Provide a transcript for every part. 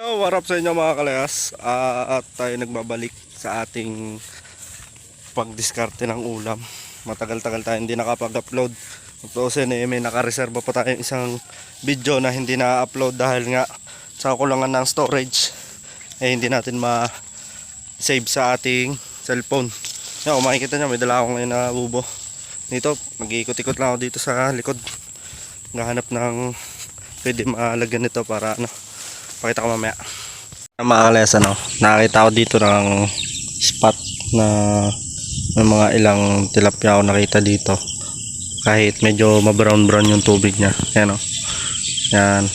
What up sa inyo mga kalayas, at tayo nagbabalik sa ating pagdiskarte ng ulam. Matagal-tagal tayo hindi nakapag-upload. Kasi may nakareserba pa tayong isang video na hindi na-upload dahil nga sa kulangan ng storage hindi natin ma-save sa ating cellphone. Kung makikita nyo, may dala ako ngayon na bubo dito. Mag-iikot-ikot lang ako dito sa likod, nahanap ng pwede malagyan nito para pakita ko mamaya. Mga kalayas, nakakita ko dito ng spot na may mga ilang tilapia ako nakita dito. Kahit medyo ma-brown yung tubig niya. Yan yan.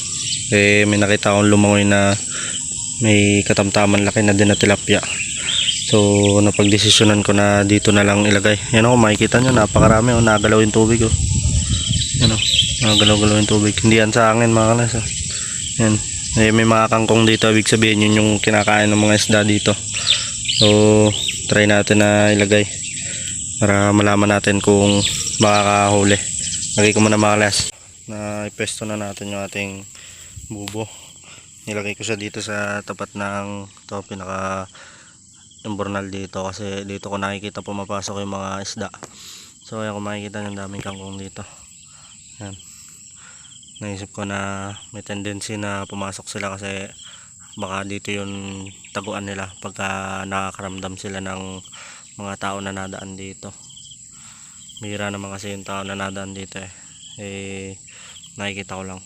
May nakita akong lumangoy na may katamtaman laki na din na tilapia. So napagdesisyonan ko na dito na lang ilagay. Yan kung makikita nyo, napakarami. Nagalaw yung tubig. Yan nagalaw-galaw yung tubig. Hindi yan sa hangin mga kalayas. Yan. May mga kangkong dito, ibig sabihin yun yung kinakain ng mga isda dito. So try natin na ilagay para malaman natin kung makakahuli. Lagay ko muna mga kalayas na ipesto na natin yung ating bubo. Nilagay ko siya dito sa tapat ng pinaka imbornal dito, kasi dito ko nakikita pumapasok yung mga isda. So ayan, kung makikita yung daming kangkong dito. Yan. Naisip ko na may tendency na pumasok sila kasi baka dito yung taguan nila pagka nakakaramdam sila ng mga tao na nadaan dito. Bihira naman kasi yung tao na nadaan dito nakikita ko lang.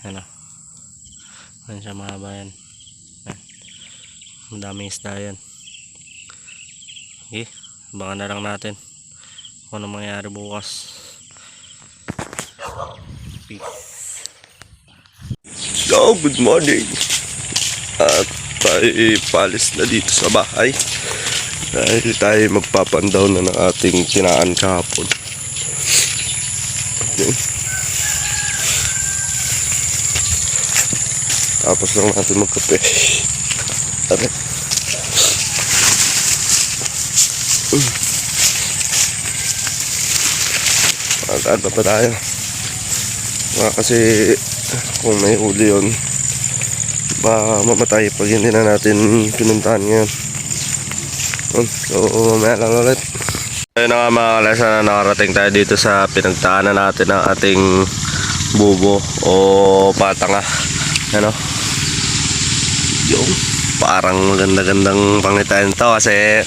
Yan siya, mahaba yan. Madaming isda yan. Okay, abangan na lang natin kung ano mangyayari bukas. So, good morning. At tayo palis na dito sa bahay dahil tayo magpapandaw na ng ating tinaan kahapon. Okay. Tapos lang natin magkape. Tara. Magkada pa tayo. Kasi kung may huli yun, baka mamatay pag hindi na natin pinuntahan ngayon. So mamaya lang ulit. Ayun na nga mga kalayas, na nakarating tayo dito sa pinagtaanan natin ng ating bubo o patanga. Yung parang ganda-gandang pangitain ito kasi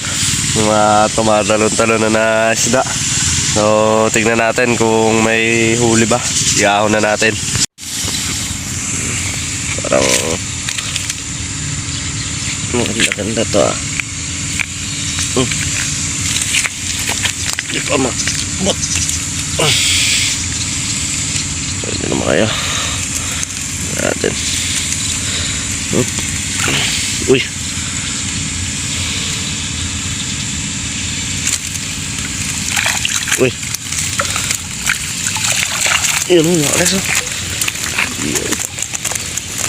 mga tumatalon-talon na isda. So tignan natin kung may huli ba. Iahon na natin. Parang maganda-ganda to Hindi pa makabot. Pwede naman kaya natin. Uy, uy, yun o, nakakasa.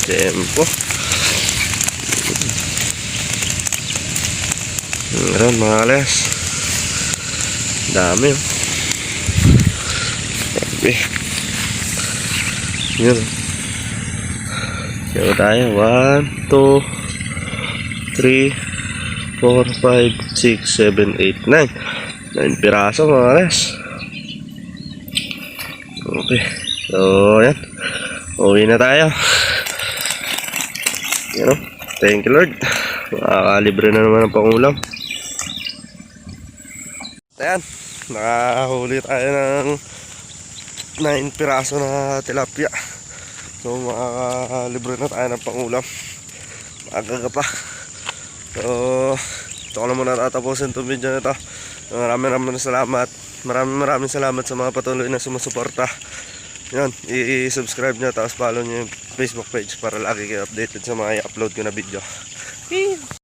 Tempo. Meron mga kalayas. Dami okay. Yun. Kaya tayo 1, 2, 3, 4, 5, 6, 7, 8, 9 9 piraso mga kalayas. Okay. So yan, uwi na tayo. Thank you Lord, makakalibre na naman ang pangulam. Ayan, nakahuli tayo ng 9 piraso na tilapia. So makakalibre na tayo ng pangulam. Maaga pa. So ito ko lang muna tatapusin itong video na ito. Maraming salamat. Maraming salamat sa mga patuloy na sumusuporta. Yan, i-subscribe nyo, tapos follow nyo yung Facebook page para lagi kayo updated sa mga i-upload ko na video.